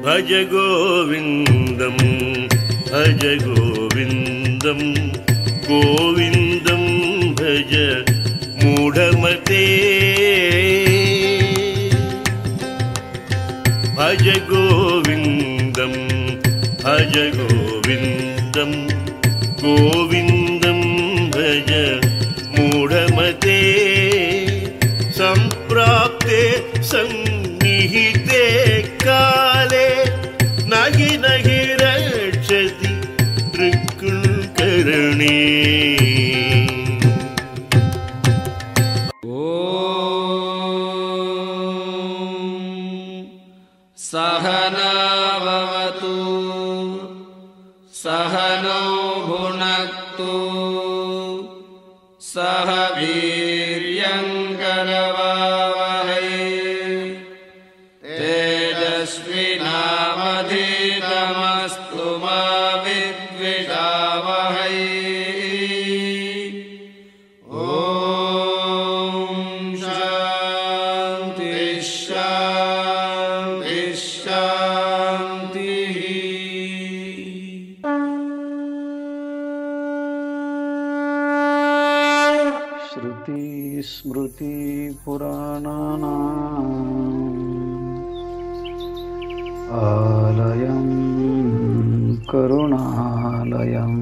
भज गोविन्दं भज गोविन्दं गोविन्दं भज मूढमते भज गोविन्दं भज गोविन्दं गोविन्दं भज मूढमते सम्प्राप्ते सन्निहिते काले नहि नहि रक्षति त्रिकृकरणे सहनावतु सहनौ भुनक्तु सह वीर्यं करवावहै तेजस्विनावधीतमस्तु मा विद्विषावहै। ॐ शान्ति शान्ति शान्तिः। श्रुति स्मृति पुराणानाम् आलयं करुणालयं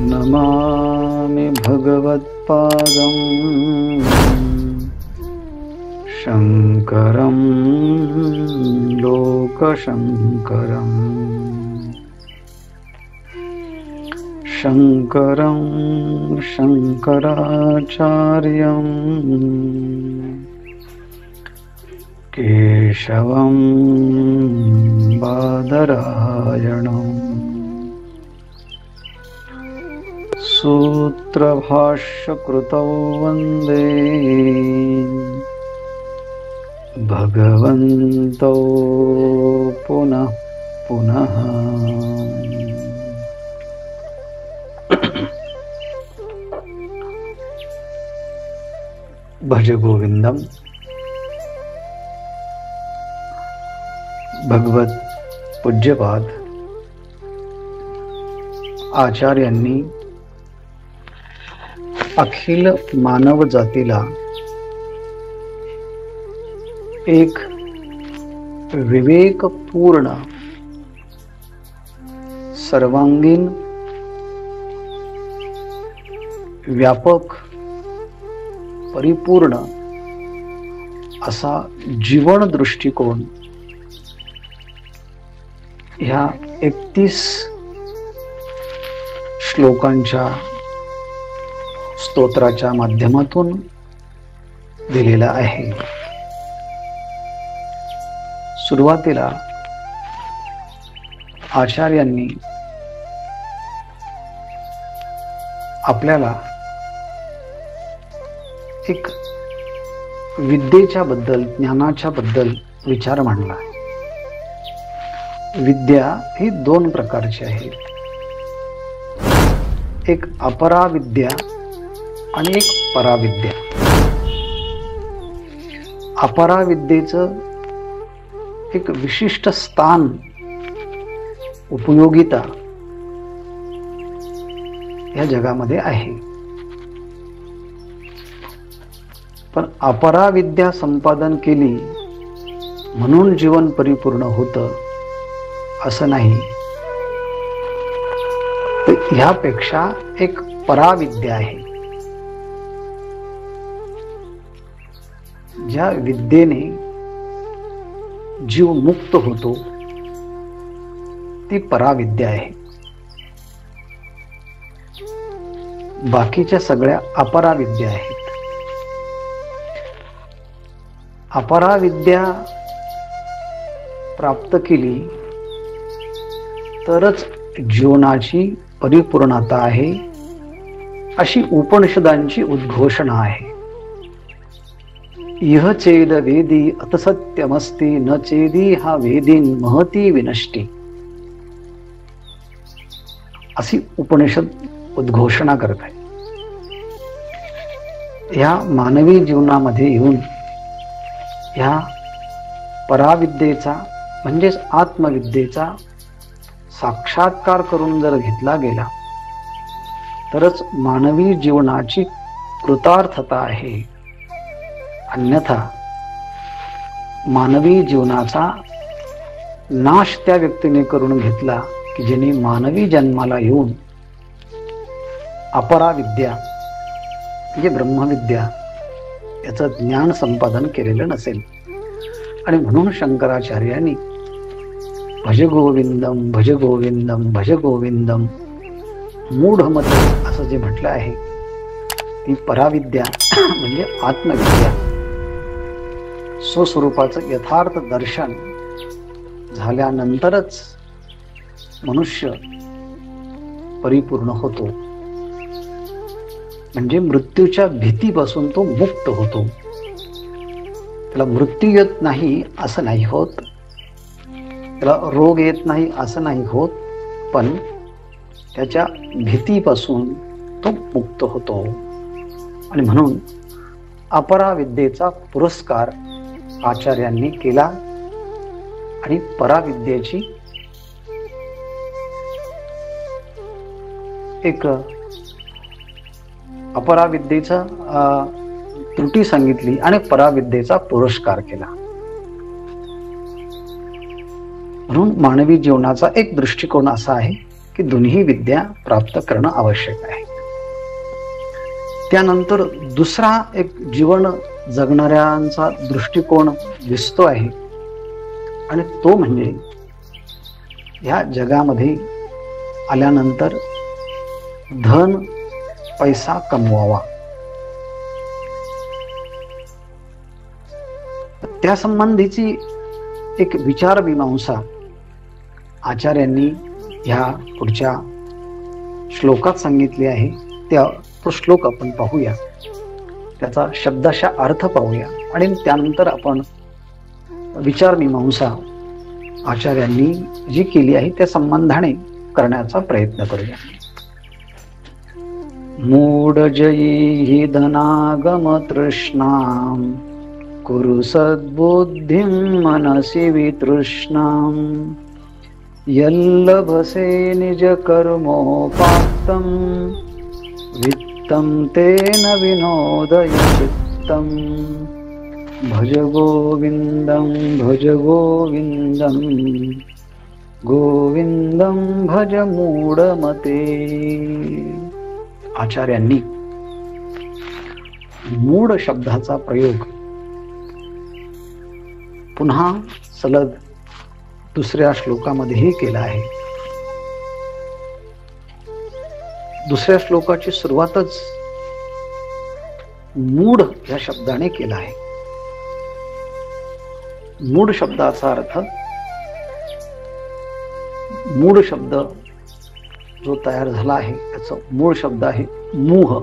नमामि भगवत्पादं शङ्करं लोकशङ्करम् शङ्करं शङ्कराचार्यं केशवं बादरायणं सूत्रभाष्यकृतौ वन्दे भगवन्तौ पुनः पुनः। भज गोविंदम भगवत पूज्यपाद आचार्यांनी अखिल मानव जातीला एक विवेकपूर्ण सर्वांगीण व्यापक परिपूर्ण असा जीवन दृष्टिकोन ह्या 31 श्लोकांच्या स्तोत्राच्या माध्यमातून दिलेला आहे। सुरुवातीला आचार्यांनी आपल्याला एक विद्येच्या बद्दल ज्ञानाच्या बद्दल विचार मांडला। विद्या ही 2 प्रकारची आहे, एक अपराविद्या आणि एक पराविद्या। अपराविद्येचं एक विशिष्ट स्थान उपयोगिता या जगामध्ये आहे, पण अपराविद्या संपादन केली म्हणून जीवन परिपूर्ण होतं असं नाही। तर ह्यापेक्षा एक पराविद्या आहे, ज्या विद्येने जीव मुक्त होतो ती पराविद्या आहे। बाकीच्या सगळ्या अपराविद्या आहेत। अपराविद्या प्राप्त केली तरच जीवनाची परिपूर्णता आहे अशी उपनिषदांची उद्घोषणा आहे। इह चेद वेदी अतसत्यमस्ति न चेदी हा वेदीन महती विनष्टी अशी उपनिषद उद्घोषणा करत आहे। ह्या मानवी जीवनामध्ये येऊन ह्या पराविद्येचा म्हणजेच आत्मविद्येचा साक्षात्कार करून जर घेतला गेला तरच मानवी जीवनाची कृतार्थता आहे. अन्यथा मानवी जीवनाचा नाश त्या व्यक्तीने करून घेतला की ज्याने मानवी जन्माला येऊन अपराविद्या म्हणजे ब्रह्मविद्या याचं ज्ञान संपादन केलेलं नसेल. आणि म्हणून शंकराचार्यांनी भज गोविंदम भज गोविंदम भज गोविंदम मूढमत असं जे म्हटलं आहे ती पराविद्या म्हणजे आत्मविद्या स्वस्वरूपाचं यथार्थ दर्शन झाल्यानंतरच मनुष्य परिपूर्ण होतो. म्हणजे मृत्यूच्या भीतीपासून तो मुक्त होतो. त्याला मृत्यू येत नाही असं नाही होत, त्याला रोग येत नाही असं नाही होत, पण त्याच्या भीतीपासून तो मुक्त होतो. आणि म्हणून अपराविद्येचा पुरस्कार आचार्यांनी केला आणि पराविद्येची एक अपराविद्येचा त्रुटी सांगितली आणि पराविद्येचा पुरस्कार केला. म्हणून मानवी जीवनाचा एक दृष्टिकोन असा आहे की दोन्ही विद्या प्राप्त करणं आवश्यक आहे. त्यानंतर दुसरा एक जीवन जगणाऱ्यांचा दृष्टिकोन दिसतो आहे आणि तो म्हणजे ह्या जगामध्ये आल्यानंतर धन पैसा कमवावा. त्या संबंधीची एक विचारमीमांसा आचार्यांनी ह्या पुढच्या श्लोकात सांगितली आहे. तो श्लोक आपण पाहूया, त्याचा शब्दशः अर्थ पाहूया आणि त्यानंतर आपण विचारमीमांसा आचार्यांनी जी केली आहे त्या संबंधाने करण्याचा प्रयत्न करूया. मूढजयी धनागम तृष्णां कुरु सद्बुद्धिं मनसि वितृष्णां यल्लभसे निज कर्मोपात्तं वित्तं तेन विनोदय चित्तं भज गोविंदं भज गोविंदं गोविंदं भज मूढमते. आचार्यांनी मूढ शब्दाचा प्रयोग पुन्हा सलग दुसऱ्या श्लोकामध्येही केला आहे. दुसऱ्या श्लोकाची सुरुवातच मूढ या शब्दाने केला आहे. मूढ शब्दाचा अर्थ, मूढ शब्द जो तयार झाला आहे त्याचा मूळ शब्द आहे मूह,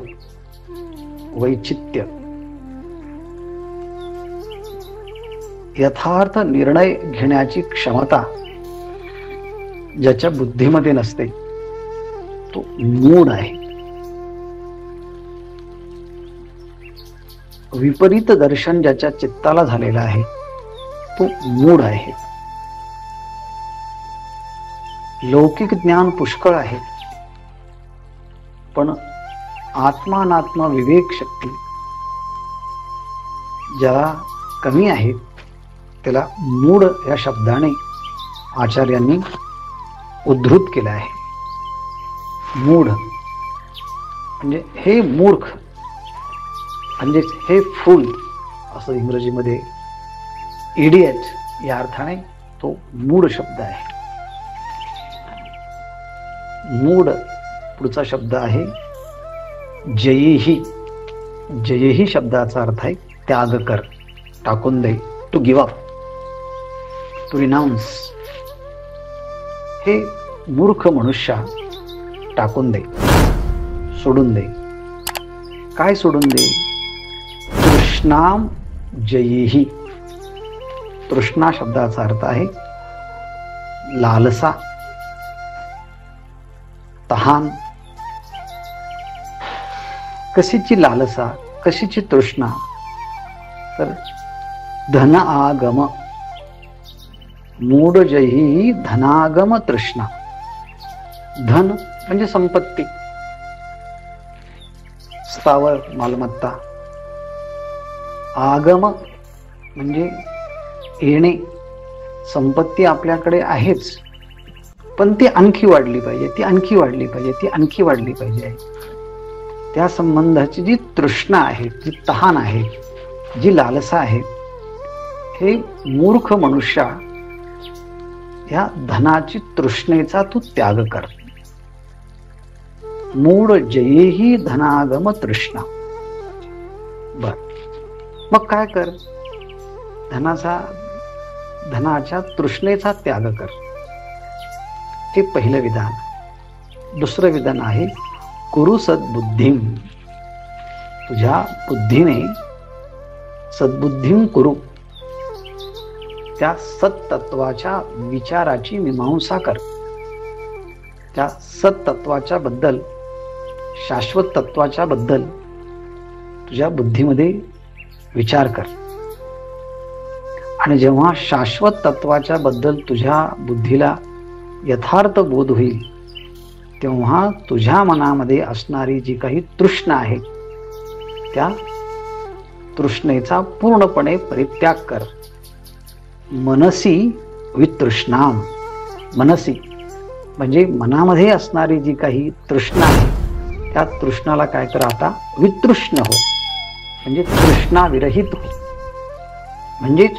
वैचित्य. यथार्थ निर्णय घेण्याची क्षमता ज्याच्या बुद्धीमध्ये नसते तो मूढ आहे. विपरीत दर्शन ज्याच्या चित्ताला झालेला आहे तो मूढ आहे. लौकिक ज्ञान पुष्कळ आहे पण आत्मानात्म विवेक शक्ती ज्याला कमी आहे त्याला मूढ या शब्दाने आचार्यांनी उद्धृत केलं आहे. मूढ म्हणजे हे मूर्ख, म्हणजे हे फूल असं इंग्रजीमध्ये इडियट या अर्थाने तो मूढ शब्द आहे. मूढ पुढचा शब्द आहे जयीही. जयही शब्दाचा अर्थ आहे त्याग कर, टाकून दे, to give up, to renounce. हे मूर्ख मनुष्य टाकून दे, सोडून दे. काय सोडून दे? तृष्णाम जयीही. तृष्णा शब्दाचा अर्थ आहे लालसा, तहान. कशीची लालसा, कशीची तृष्णा? तर धन आगम, मूढ जयी धनागम तृष्णा. धन म्हणजे संपत्ती, स्थावर मालमत्ता. आगम म्हणजे येणे. संपत्ती आपल्याकडे आहेच, पण ती आणखी वाढली पाहिजे, ती आणखी वाढली पाहिजे, ती आणखी वाढली पाहिजे. त्या संबंधाची जी तृष्णा आहे, जी तहान आहे, जी लालसा आहे, हे मूर्ख मनुष्या या धनाची तृष्णेचा तू त्याग कर. मूढ जयेही धनागम तृष्णा. बर, मग काय कर? धनाच्या तृष्णेचा त्याग कर. हे पहिलं विधान. दुसरं विधान आहे कुरु सद्बुद्धीम. तुझ्या बुद्धीने सद्बुद्धीम कुरु. त्या सत्तत्वाच्या विचाराची मीमांसा कर. त्या सत्तत्वाच्या बद्दल, शाश्वत तत्वाच्या बद्दल तुझ्या बुद्धीमध्ये विचार कर. आणि जेव्हा शाश्वत तत्वाच्या बद्दल तुझ्या बुद्धीला यथार्थ बोध होईल, तेव्हा तुझ्या मनामध्ये असणारी जी काही तृष्णा आहे, त्या तृष्णेचा पूर्णपणे परित्याग कर. मनसी वितृष्णाम. मनसी म्हणजे मनामध्ये असणारी जी काही तृष्णा आहे, त्या तृष्णाला काय कर? आता वितृष्ण हो, म्हणजे तृष्णा विरहित हो. म्हणजेच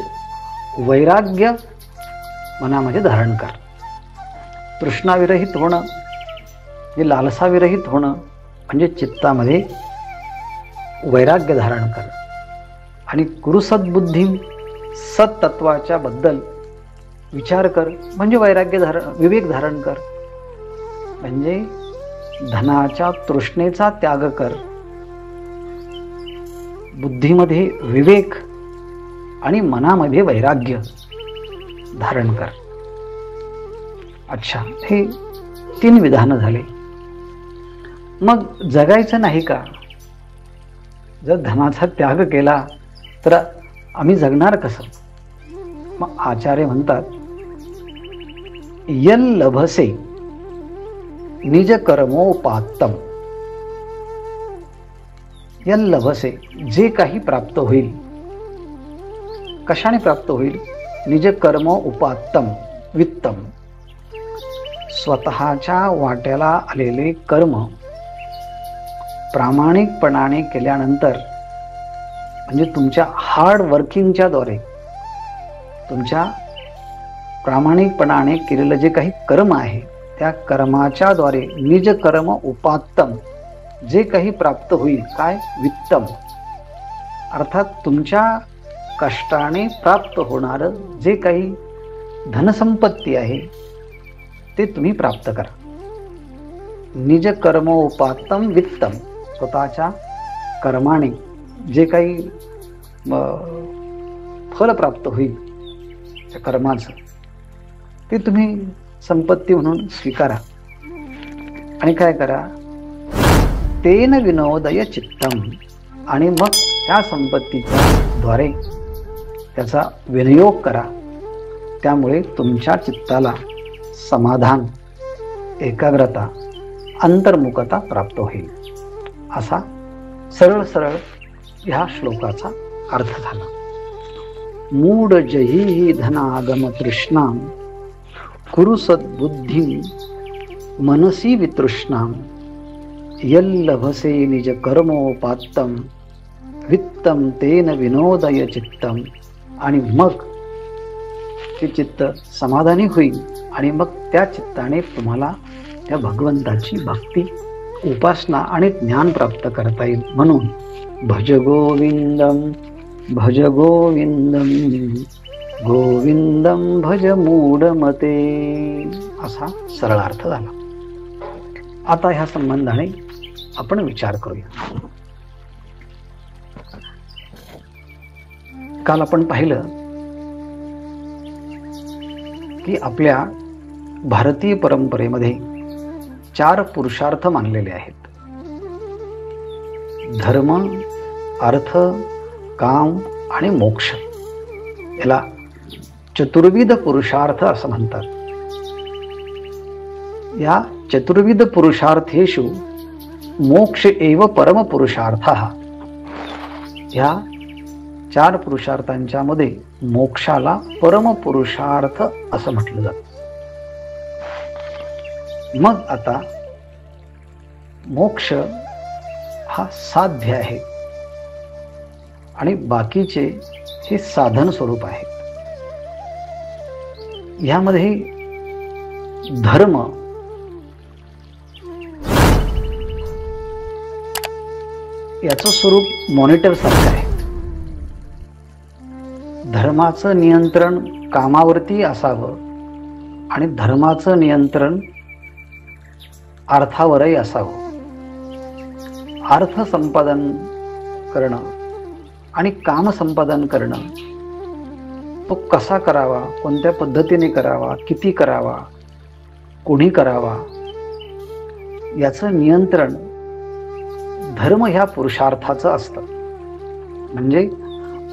वैराग्य मनामध्ये धारण कर. तृष्णा विरहित होणं, जे लालसा विरहित होणं, म्हणजे चित्तामध्ये वैराग्य धारण कर. आणि कुरु सद्बुद्धी, सत्तत्वाच्या बद्दल विचार कर, म्हणजे वैराग्य विवेक धारण कर. म्हणजे धनाच्या तृष्णेचा त्याग कर. बुद्धीमध्ये विवेक आणि मनामध्ये वैराग्य धारण कर. अच्छा, हे 3 विधानं झाले. मग जगायचं नाही का? जर धनाचा त्याग केला तर आम्ही जगणार कसं? मग आचार्य म्हणतात, यल लभसे निज कर्मोपात्तम. यल लभसे, जे काही प्राप्त होईल. कशाने प्राप्त होईल? निज कर्म उपात्तम वित्तम. स्वतःच्या वाट्याला आलेले कर्म प्रामाणिकपणाने केल्यानंतर, म्हणजे तुमच्या हार्ड वर्किंगच्या द्वारे, तुमच्या प्रामाणिकपणाने केलेलं जे काही कर्म आहे, त्या कर्माच्या द्वारे निज कर्म उपात्तम, जे काही प्राप्त होईल, काय? वित्तम. अर्थात तुमच्या कष्टाने प्राप्त होणारं जे काही धनसंपत्ती आहे, ते तुम्ही प्राप्त करा. निज कर्मोपात्तम वित्तम. स्वतःच्या कर्माने जे काही फल प्राप्त होईल त्या कर्माचं, ते तुम्ही संपत्ती म्हणून स्वीकारा. आणि काय करा? तेन विनोदय चित्तम. आणि मग त्या संपत्तीच्या द्वारे त्याचा विनियोग करा. त्यामुळे तुमच्या चित्ताला समाधान, एकाग्रता, अंतर्मुखता प्राप्त होईल. असा सरळ सरळ ह्या श्लोकाचा अर्थ झाला. मूढ जही धनागम तृष्णाम कुरु सद्बुद्धी मनसी वितृष्णाम यल्लभसे निज कर्मोपात्तम वित्तम तेन विनोदय चित्तम. आणि मग ते चित्त समाधानी होईल आणि मग त्या चित्ताने तुम्हाला त्या भगवंताची भक्ती, उपासना आणि ज्ञान प्राप्त करता येईल. म्हणून भज गोविंदम भज गोविंदम गोविंदम भज मूढमते, असा सरळ अर्थ झाला. आता ह्या संबंधाने आपण विचार करूया. काल आपण पाहिलं की आपल्या भारतीय परंपरेमध्ये 4 पुरुषार्थ मानलेले आहेत. धर्म, अर्थ, काम आणि मोक्ष. याला चतुर्विध पुरुषार्थ असं म्हणतात. या चतुर्विध पुरुषार्थेषु मोक्ष एव परम पुरुषार्थ. ह्या 4 पुरुषार्थांच्या मध्ये मोक्षाला परम पुरुषार्थ असं म्हटलं जातं. मग आता मोक्ष हा साध्य आहे आणि बाकीचे हे साधन स्वरूप आहे. ह्यामध्ये धर्म याचं स्वरूप मॉनिटर सारखं आहे. धर्माचं नियंत्रण कामावरती असावं आणि धर्माचं नियंत्रण अर्थावरही असावं. अर्थ संपादन करणं आणि काम संपादन करणं तो कसा करावा, कोणत्या पद्धतीने करावा, किती करावा, कोणी करावा, याचं नियंत्रण धर्म ह्या पुरुषार्थाचं असतं. म्हणजे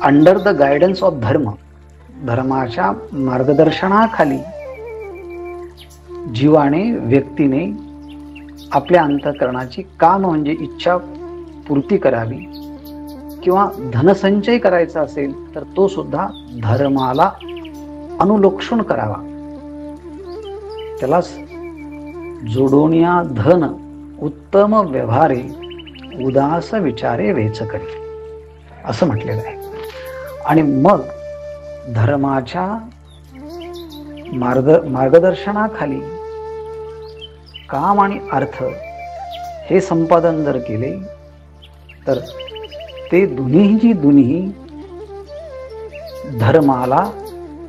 अंडर द गायडन्स ऑफ धर्म, धर्माच्या मार्गदर्शनाखाली जीवाने, व्यक्तीने आपल्या अंतःकरणाची काम म्हणजे इच्छा पूर्ती करावी किंवा धनसंचय करायचा असेल तर तो सुद्धा धर्माला अनुलक्षून करावा. त्यालाच जोडोनिया धन उत्तम व्यवहारे उदास विचारे वेचकरी असं म्हटलेलं आहे. आणि मग धर्माच्या मार्गदर्शनाखाली काम आणि अर्थ हे संपादन जर केले तर ते दोन्ही धर्माला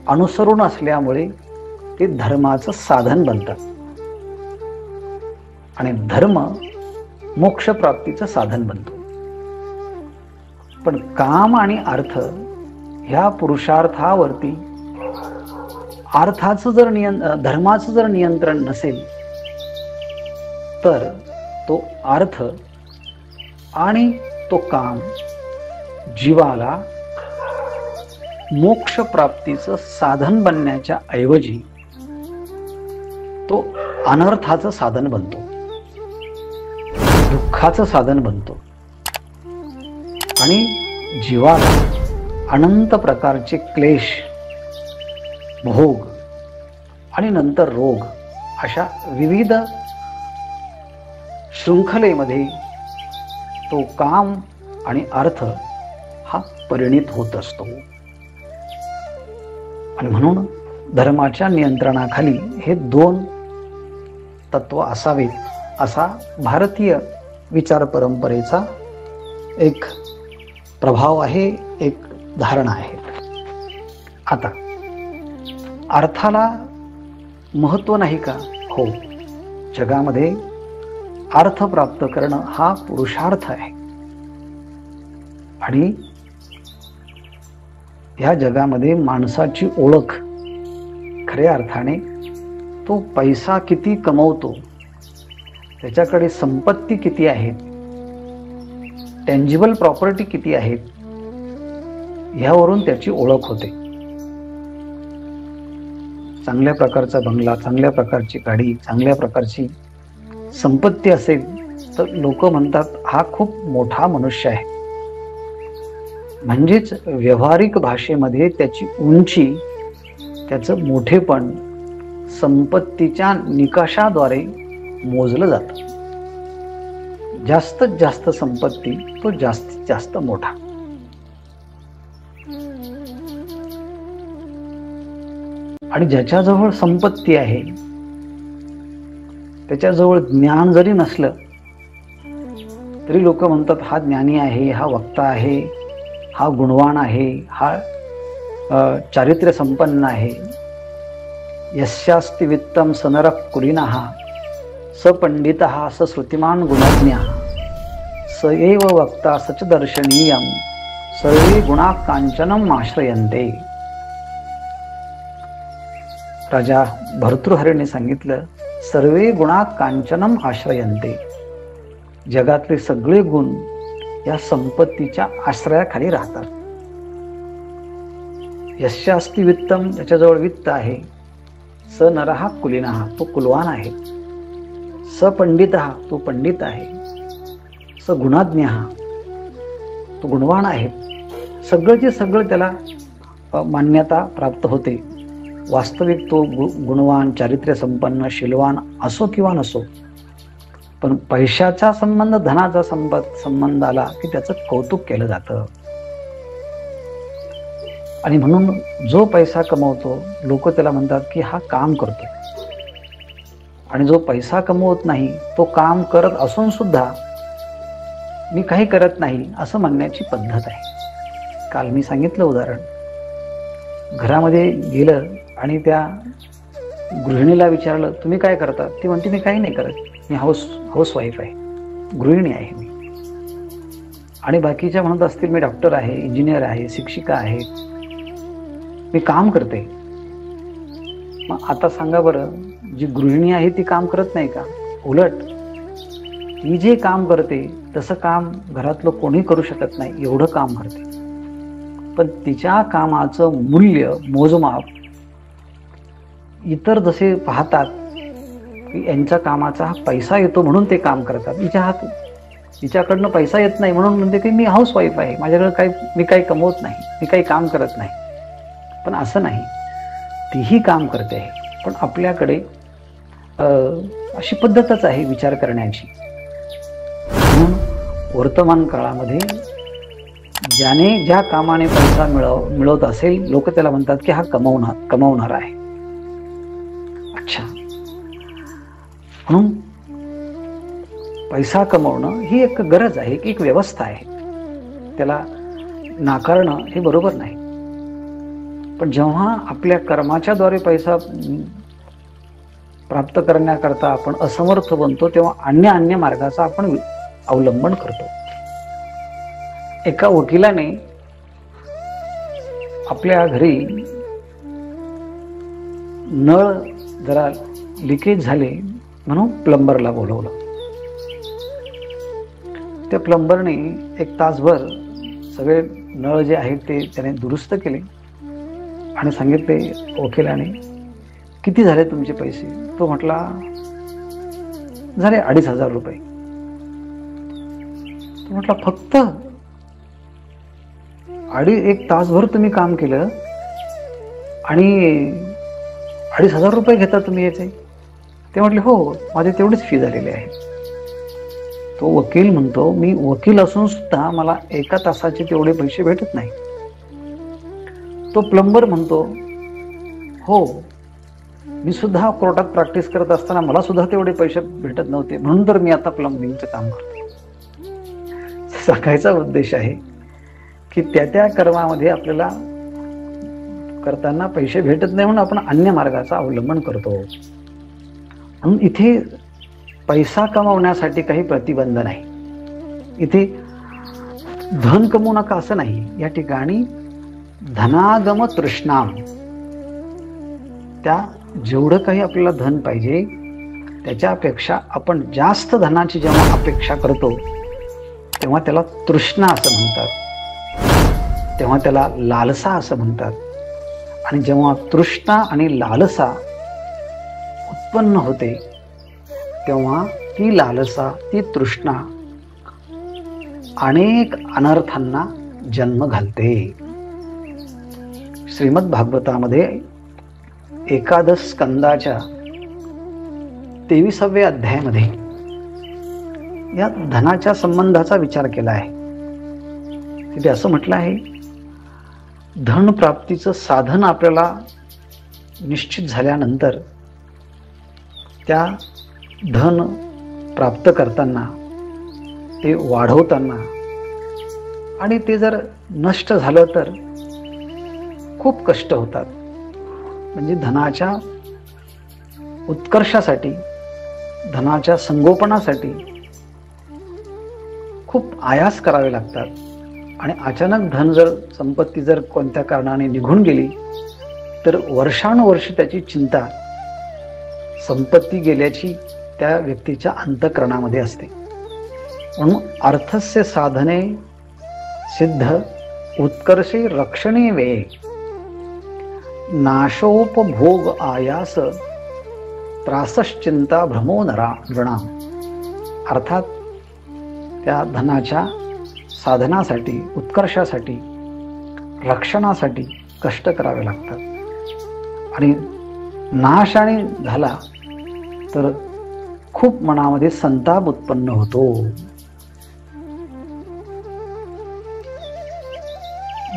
अनुसरून असल्यामुळे ते धर्माचं साधन बनतात आणि धर्म मोक्षप्राप्तीचं साधन बनतो. पण काम आणि अर्थ ह्या पुरुषार्थावरती धर्माचं जर नियंत्रण नसेल तर तो अर्थ आणि तो काम जीवाला मोक्षप्राप्तीचं साधन बनण्याच्या ऐवजी तो अनर्थाचं साधन बनतो, दुःखाचं साधन बनतो आणि जीवाला अनंत प्रकारचे क्लेश, भोग आणि नंतर रोग अशा विविध शृंखलेमध्ये तो काम आणि अर्थ हा परिणित होत असतो. आणि म्हणून धर्माच्या नियंत्रणाखाली हे 2 तत्व असावेत असा भारतीय विचार परंपरेचा एक प्रभाव आहे, एक धारणा आहे. आता अर्थाला महत्व नाही का? हो, जगामध्ये अर्थ प्राप्त करणं हा पुरुषार्थ आहे आणि ह्या जगामध्ये माणसाची ओळख खऱ्या अर्थाने तो पैसा किती कमवतो, त्याच्याकडे संपत्ती किती आहेत, टेंजिबल प्रॉपर्टी किती आहेत, ह्यावरून त्याची ओळख होते. चांगल्या प्रकारचा बंगला, चांगल्या प्रकारची गाडी, चांगल्या प्रकारची संपत्ती असेल तर लोक म्हणतात हा खूप मोठा मनुष्य आहे. म्हणजेच व्यावहारिक भाषेमध्ये त्याची उंची, त्याचं मोठेपण संपत्तीच्या निकषाद्वारे मोजलं जातं. जास्तीत जास्त संपत्ती तो जास्तीत जास्त मोठा. आणि ज्याच्याजवळ संपत्ती आहे, त्याच्याजवळ ज्ञान जरी नसलं तरी लोक म्हणतात हा ज्ञानी आहे, हा वक्ता आहे, हा गुणवान आहे, हा चारित्र्य संपन्न आहे. यस्यास्ति वित्तम सनरः कुलीनः स पंडितः स श्रुतिमान गुणज्ञः स एव वक्ता सच दर्शनीयम सर्वे गुणा कांचनम आश्रयन्ते. राजा भर्तृहरीने सांगितलं सर्वे गुणा कांचनम आश्रयन्ते. जगातले सगळे गुण या संपत्तीच्या आश्रयाखाली राहतात. यस्यास्ति वित्तम, त्याच्याजवळ वित्त आहे. स नरहा कुलीनहा, तो कुलवान आहे. स पंडितहा, तो पंडित आहे. स गुणाज्ञहा, तो गुणवान आहे. सगळंचे सगळं त्याला मान्यता प्राप्त होते. वास्तविक तो गुणवान, चारित्र्य संपन्न, शीलवान असो किंवा नसो, पण पैशाचा संबंध, धनाचा संबंध आला की त्याचं कौतुक केलं जातं. आणि म्हणून जो पैसा कमवतो, लोक त्याला म्हणतात की हा काम करतो. आणि जो पैसा कमवत नाही, तो काम करत असून सुद्धा मी काही करत नाही असं म्हणण्याची पद्धत आहे. काल मी सांगितलं उदाहरण, घरामध्ये गेलं आणि त्या गृहिणीला विचारलं तुम्ही काय करता, ती म्हणते मी काही नाही करत, मी हाऊसवाईफ आहे, गृहिणी आहे मी. आणि बाकीच्या म्हणत असतील मी डॉक्टर आहे, इंजिनियर आहे, शिक्षिका आहे, मी काम करते. मग आता सांगा बरं, जी गृहिणी आहे ती काम करत नाही का? उलट ती जे काम करते तसं काम घरातलं कोणी करू शकत नाही, एवढं काम करते. पण तिच्या कामाचं मूल्य, मोजमाप इतर जसे पाहतात की यांच्या कामाचा हा पैसा येतो म्हणून ते काम करतात, हिच्याकडनं पैसा येत नाही म्हणून म्हणते की मी हाऊसवाईफ आहे, माझ्याकडे मी काही कमवत नाही, मी काही काम करत नाही. पण असं नाही, तीही काम करते आहे. पण आपल्याकडे अशी पद्धतच आहे विचार करण्याची. म्हणून वर्तमान काळामध्ये ज्याने ज्या कामाने पैसा मिळवत असेल, लोक त्याला म्हणतात की हा कमवणार आहे. अच्छा, म्हणून पैसा कमवणं ही एक गरज आहे, एक व्यवस्था आहे, त्याला नाकारणं हे बरोबर नाही. पण जेव्हा आपल्या कर्माच्या द्वारे पैसा प्राप्त करण्याकरता आपण असमर्थ बनतो, तेव्हा अन्य मार्गाचा आपण अवलंबन करतो. एका वकिलाने आपल्या घरी नळ जरा लिकेज झाले म्हणून प्लंबरला बोलवलं. त्या प्लंबरने 1 तासभर सगळे नळ जे आहेत ते त्याने दुरुस्त केले आणि सांगितले वकिलाने, किती झाले तुमचे पैसे? तो म्हटला झाले 2,500 रुपये. तो म्हटला फक्त 1 तासभर तुम्ही काम केलं आणि 2,500 रुपये घेता तुम्ही याचे? ते म्हटले हो, माझे तेवढीच फी झालेली आहे. तो वकील म्हणतो मी वकील असून सुद्धा मला 1 तासाचे तेवढे पैसे भेटत नाही. तो प्लंबर म्हणतो हो, मी सुद्धा कोर्टात प्रॅक्टिस करत असताना मला सुद्धा तेवढे पैसे भेटत नव्हते, म्हणून तर मी आता प्लंबिंगचं काम करतो. सांगायचा उद्देश आहे की त्या कर्मामध्ये आपल्याला करताना पैसे भेटत नाही म्हणून आपण अन्य मार्गाचा अवलंबन करतो. म्हणून इथे पैसा कमवण्यासाठी काही प्रतिबंध नाही. इथे धन कमवू नका असं नाही. या ठिकाणी धनागम तृष्णाम, त्या जेवढं काही आपल्याला धन पाहिजे त्याच्यापेक्षा आपण जास्त धनाची जेव्हा अपेक्षा करतो तेव्हा त्याला तृष्णा असं म्हणतात, तेव्हा त्याला लालसा असं म्हणतात. आणि जेव्हा तृष्णा आणि लालसा उत्पन्न होते तेव्हा ती लालसा, ती तृष्णा अनेक अनर्थांना जन्म घालते. श्रीमद भागवतामध्ये 11 स्कंदाच्या 23व्या अध्यायामध्ये या धनाच्या संबंधाचा विचार केला आहे. तिथे असं म्हटलं आहे, धन प्राप्तीचं साधन आपल्याला निश्चित झाल्यानंतर त्या धन प्राप्त करताना, ते वाढवताना आणि ते जर नष्ट झालं तर खूप कष्ट होतात. म्हणजे धनाच्या उत्कर्षासाठी, धनाच्या संगोपनासाठी खूप आयास करावे लागतात. आणि अचानक धन जर, संपत्ती जर कोणत्या कारणाने निघून गेली तर वर्षानुवर्षे त्याची चिंता, संपत्ती गेल्याची त्या व्यक्तीच्या अंतःकरणामध्ये असते. म्हणून अर्थस्य साधने सिद्ध उत्कर्षे रक्षणे वे, नाशोपभोग आयास त्रासश्चिंता भ्रमो नृणाम. अर्थात त्या धनाच्या साधनासाठी, उत्कर्षासाठी, रक्षणासाठी कष्ट करावे लागतात आणि नाश आणि झाला तर खूप मनामध्ये संताप उत्पन्न होतो.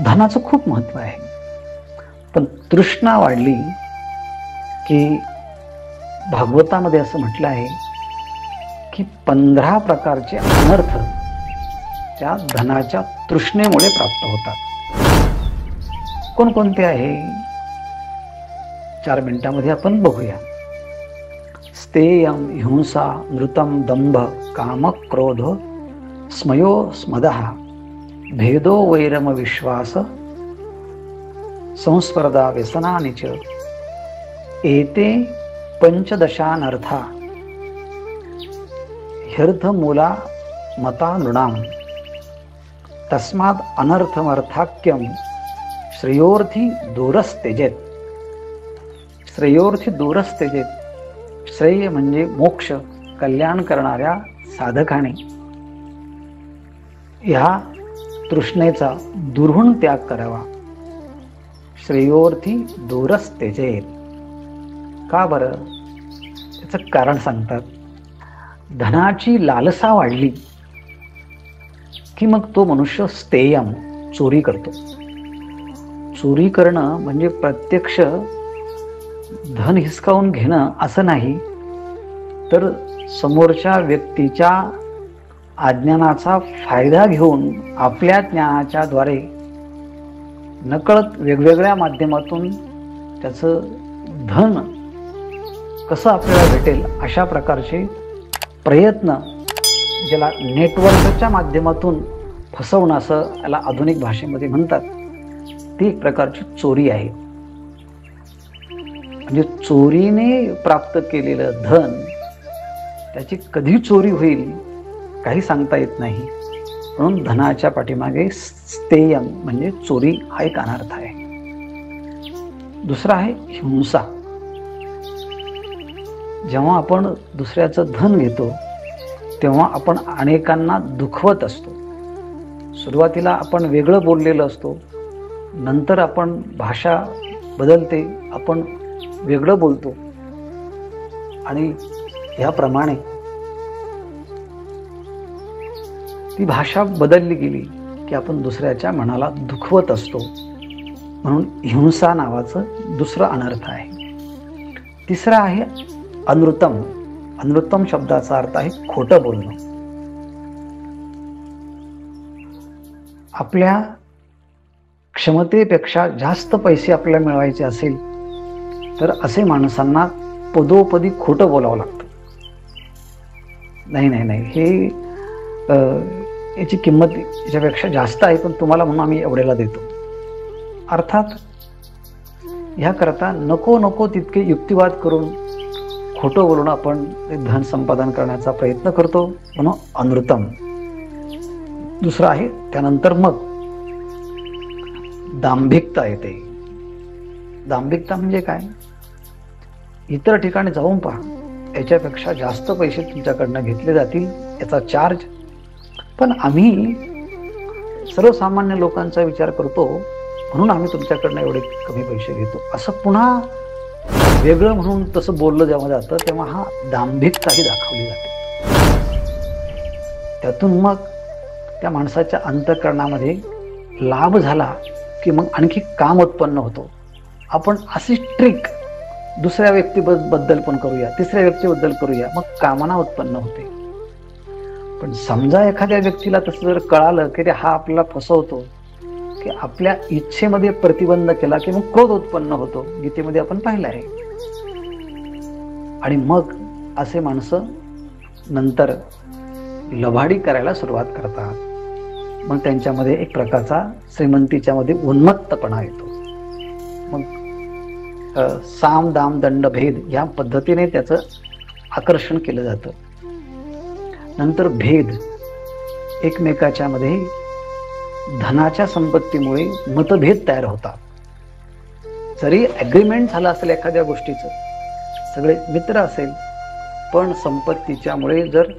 धनाचं खूप महत्व आहे, पण तृष्णा वाढली की भागवतामध्ये असं म्हटलं आहे की 15 प्रकारचे अनर्थ त्या धनाच्या तृष्णेमुळे प्राप्त होतात. कोणकोणते आहे 4 मिनिटांमध्ये आपण बघूया. स्थेयम, हिंसा, नृतम, दंभ, काम, क्रोध, स्मयो, स्मदः, भेदो, वैरम, विश्वास, संस्पर्धा, व्यसनानि च एते 15 ह्यर्थमूला मता नृणाम. तस्माद अनर्थमर्थाख्यम श्रेयोर्थी दूरस्तेजेत. श्रेयोर्थी दूरस्तेजेत. श्रेय म्हणजे मोक्ष, कल्याण करणाऱ्या साधकाने ह्या तृष्णेचा दुर्हुण त्याग करावा. श्रेयोर्थी दूरस्तेजेत. का बरं? त्याचं कारण सांगतात. धनाची लालसा वाढली की मग तो मनुष्य स्थेयम, चोरी करतो. चोरी करणं म्हणजे प्रत्यक्ष धन हिसकावून घेणं असं नाही, तर समोरच्या व्यक्तीच्या अज्ञानाचा फायदा घेऊन आपल्या ज्ञानाच्या द्वारे नकळत वेगवेगळ्या माध्यमातून त्याचं धन कसं आपल्याला भेटेल अशा प्रकारचे प्रयत्न, ज्याला नेटवर्कच्या माध्यमातून फसवणं असं याला आधुनिक भाषेमध्ये म्हणतात, ती एक प्रकारची चोरी आहे. म्हणजे चोरीने प्राप्त केलेलं धन त्याची कधी चोरी होईल काही सांगता येत नाही. म्हणून धनाच्या पाठीमागे स्थेयम म्हणजे चोरी हा एक अनर्थ आहे. दुसरा आहे हिंसा. जेव्हा आपण दुसऱ्याचं धन घेतो तेव्हा आपण अनेकांना दुखवत असतो. सुरुवातीला आपण वेगळं बोललेलं असतो, नंतर आपण भाषा बदलते, आपण वेगळं बोलतो आणि ह्याप्रमाणे ती भाषा बदलली गेली की आपण दुसऱ्याच्या मनाला दुखवत असतो. म्हणून हिंसा नावाचं दुसरं अनर्थ आहे. तिसरं आहे अनृतम. अनृतम शब्दाचा अर्थ आहे खोटं बोलणं. आपल्या क्षमतेपेक्षा जास्त पैसे आपल्याला मिळवायचे असेल तर असे माणसांना पदोपदी खोटं बोलावं लागतं. नाही हे याची किंमत याच्यापेक्षा जास्त आहे, पण तुम्हाला म्हणून आम्ही एवढ्याला देतो. अर्थात ह्याकरता नको तितके युक्तिवाद करून खोटं बोलून आपण धन संपादन करण्याचा प्रयत्न करतो, म्हणून अनृतम. दुसरं आहे त्यानंतर मग दांभिकता येते. दांभिकता म्हणजे काय? इतर ठिकाणी जाऊन पहा, याच्यापेक्षा जास्त पैसे तुमच्याकडनं घेतले जातील, याचा चार्ज. पण आम्ही सर्वसामान्य लोकांचा विचार करतो म्हणून आम्ही तुमच्याकडनं एवढे कमी पैसे घेतो, असं पुन्हा वेगळं म्हणून तसं बोललं जेव्हा जातं तेव्हा हा दांभिकताही दाखवली जाते. त्यातून मग त्या माणसाच्या अंतःकरणामध्ये लाभ झाला की मग आणखी काम उत्पन्न होतो. आपण अशी ट्रिक दुसऱ्या व्यक्तीबद्दल पण करूया, तिसऱ्या व्यक्तीबद्दल करूया, मग कामना उत्पन्न होते. पण समजा एखाद्या व्यक्तीला तसं जर कळालं की हा आपल्याला फसवतो, की आपल्या इच्छेमध्ये प्रतिबंध केला की मग क्रोध उत्पन्न होतो. गीतेमध्ये आपण पाहिलं आहे. आणि मग असे माणसं नंतर लबाडी करायला सुरुवात करतात. मग त्यांच्यामध्ये एक प्रकारचा श्रीमंतीच्या मध्ये उन्मत्तपणा येतो. मग साम दाम दंड भेद या पद्धतीने त्याचं आकर्षण केलं जातं. नंतर भेद, एकमेकाच्या मध्ये धनाच्या संपत्तीमुळे मतभेद तयार होतात. जरी ॲग्रीमेंट झालं असेल एखाद्या गोष्टीचं, सगळे मित्र असेल, पण संपत्तीच्यामुळे जर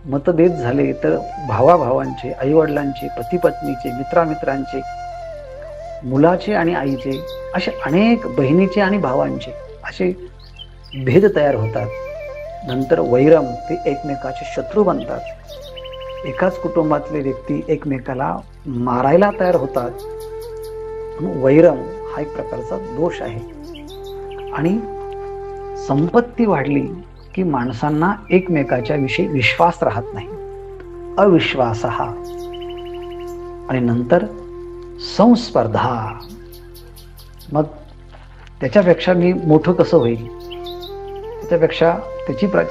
मतभेद झाले तर भावाभावांचे, आईवडिलांचे, पतीपत्नीचे, मित्रामित्रांचे, मुलाचे आणि आईचे, असे अनेक बहिणीचे आणि भावांचे असे भेद तयार होतात. नंतर वैरम, ते एकमेकाचे शत्रू बनतात. एकाच कुटुंबातले व्यक्ती एकमेकाला मारायला तयार होतात. वैरम हा एक प्रकारचा दोष आहे. आणि संपत्ती वाढली की माणसांना एकमेकाच्या विषयी विश्वास राहत नाही, अविश्वास हा. आणि नंतर संस्पर्धा, मग त्याच्यापेक्षा मी मोठं कसं होईल, त्याच्यापेक्षा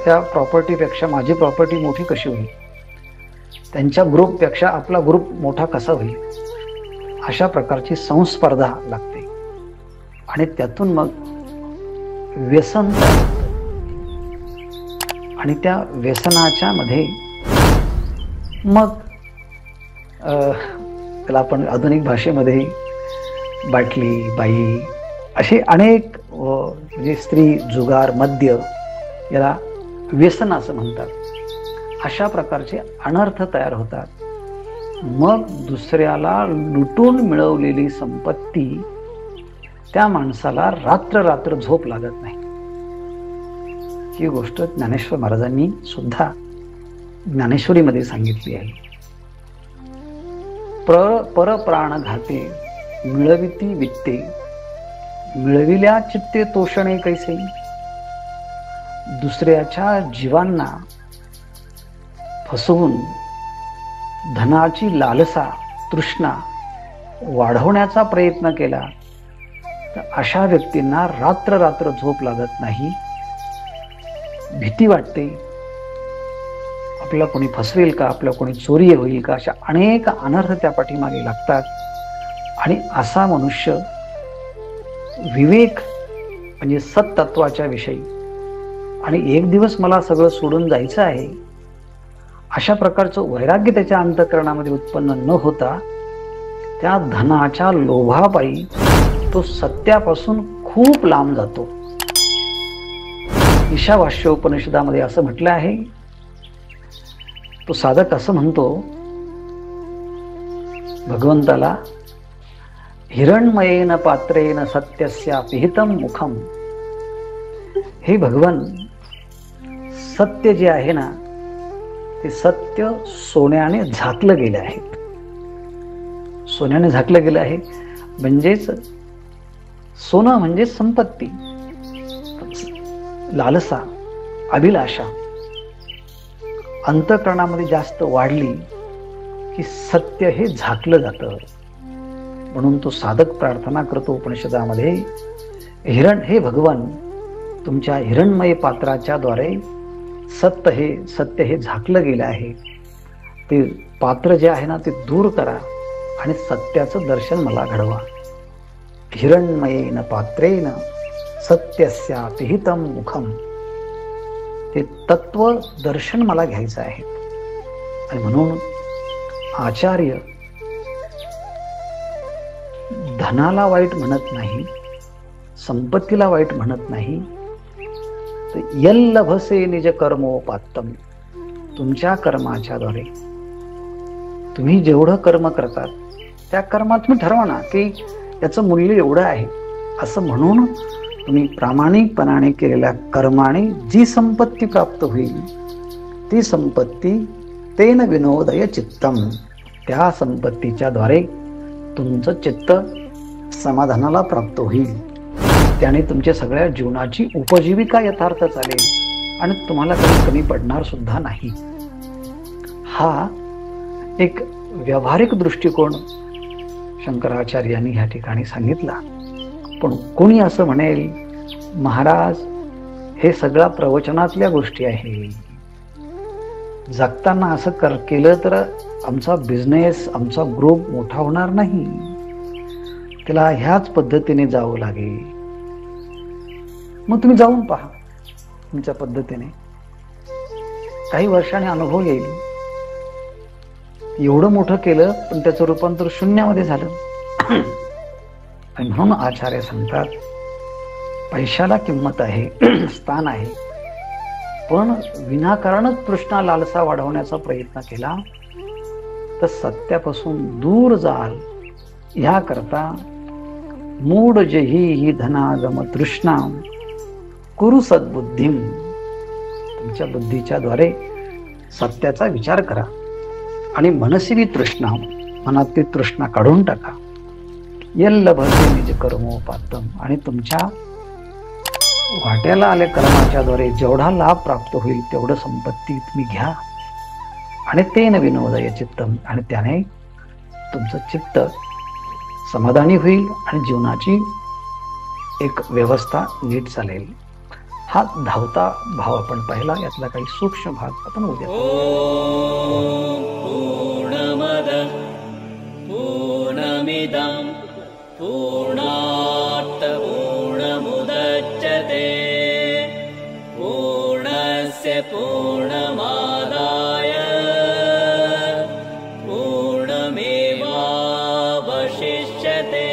त्या प्रॉपर्टीपेक्षा माझी प्रॉपर्टी मोठी कशी होईल, त्यांच्या ग्रुपपेक्षा आपला ग्रुप मोठा कसा होईल, अशा प्रकारची संस्पर्धा लागते. आणि त्यातून मग व्यसन, आणि त्या व्यसनाच्या मध्ये मग त्याला आपण आधुनिक भाषेमध्ये बाटली, बाई असे अनेक म्हणजे स्त्री, जुगार, मद्य याला व्यसन असं म्हणतात. अशा प्रकारचे अनर्थ तयार होतात. मग दुसऱ्याला लुटून मिळवलेली संपत्ती त्या माणसाला रात्र रात्र झोप लागत नाही. ही गोष्ट ज्ञानेश्वर महाराजांनी सुद्धा ज्ञानेश्वरीमध्ये सांगितली आहे. परप्राण घाते मिळविती वित्ते, मिळविल्या चित्ते तोषणे कैसे. दुसऱ्याच्या जीवांना फसवून धनाची लालसा, तृष्णा वाढवण्याचा प्रयत्न केला तर अशा व्यक्तींना रात्र रात्र झोप लागत नाही. भीती वाटते, आपल्याला कोणी फसवेल का, आपल्याला कोणी चोरी होईल का, अशा अनेक अनर्थ त्या पाठीमागे लागतात. आणि असा मनुष्य विवेक म्हणजे सत्तत्वाच्या विषयी, आणि एक दिवस मला सगळं सोडून जायचं आहे, अशा प्रकारचं वैराग्य त्याच्या अंतःकरणामध्ये उत्पन्न न होता त्या धनाच्या लोभापायी तो सत्यापासून खूप लांब जातो. ईशावास्योपनिषदामध्ये असं म्हटलं आहे, तो साधक असं म्हणतो भगवंताला, हिरण्मयेन पात्रेन सत्यस्य पिहितम मुखम. हे भगवान, सत्य जे आहे ना ते सत्य सोन्याने झाकलं गेलं आहे. सोन्याने झाकलं गेलं आहे म्हणजेच सोनं म्हणजे संपत्ती, लालसा, अभिलाषा अंतःकरणामध्ये जास्त वाढली की सत्य हे झाकलं जातं. म्हणून तो साधक प्रार्थना करतो उपनिषदामध्ये, हे भगवान, तुमच्या हिरणमय पात्राच्या द्वारे सत्य हे झाकलं गेलं आहे. ते पात्र जे आहे ना ते दूर करा आणि सत्याचं दर्शन मला घडवा. हिरण्मयेन पात्रेन सत्यस्य पिहितम मुखम. ते तत्व दर्शन मला घ्यायचं आहे. आणि म्हणून आचार्य धनाला वाईट म्हणत नाही, संपत्तीला वाईट म्हणत नाही. यल्लभसे निज कर्मोपात्तम. तुमच्या कर्माच्या द्वारे तुम्ही जेवढं कर्म करतात त्या कर्मात तुम्ही ठरवा ना की याचं मूल्य एवढं आहे, असं म्हणून तुम्ही प्रामाणिकपणाने केलेल्या कर्माने जी संपत्ती प्राप्त होईल ती संपत्ती तेन विनोदय चित्तम. त्या संपत्तीच्या द्वारे तुमचं चित्त समाधानाला प्राप्त होईल. त्याने तुमच्या सगळ्या जीवनाची उपजीविका यथार्थ चालेल आणि तुम्हाला काही कमी पडणार सुद्धा नाही. हा एक व्यावहारिक दृष्टिकोन शंकराचार्यांनी या ठिकाणी सांगितला. पण कोणी असं म्हणेल, महाराज हे सगळ्या प्रवचनातल्या गोष्टी आहे, जगताना असं केलं तर आमचा बिझनेस, आमचा ग्रुप मोठा होणार नाही, त्याला ह्याच पद्धतीने जावं लागेल. मग तुम्ही जाऊन पहा तुमच्या पद्धतीने, काही वर्षांनी अनुभव येईल. एवढं मोठं केलं पण त्याचं रूपांतर शून्यामध्ये झालं. आणि म्हणून आचार्य सांगतात पैशाला किंमत आहे, स्थान आहे, पण विनाकारणच तृष्णा लालसा वाढवण्याचा प्रयत्न केला तर सत्यापासून दूर जाल. ह्या करता मूढ जेही ही धनागम तृष्णा कुरु सद्बुद्धीम. तुमच्या बुद्धीच्या द्वारे सत्याचा विचार करा आणि मनसिवी तृष्णा, मनातील तृष्णा काढून टाका. यल्ल भरते निज कर्मोपातम. आणि तुमच्या वाट्याला आले कर्माच्या द्वारे जेवढा लाभ प्राप्त होईल तेवढं संपत्ती तुम्ही घ्या. आणि तेन विनोदय चित्तम. आणि त्याने तुमचं चित्त समाधानी होईल आणि जीवनाची एक व्यवस्था नीट चालेल. हा धावता भाव आपण पाहिला. यातला काही सूक्ष्म भाग आपण उद्या पूर्णमद पूर्णमिदं पूर्णात् पूर्णमुदच्यते पूर्णस्य पूर्णमादाय पूर्णमेवावशिष्यते.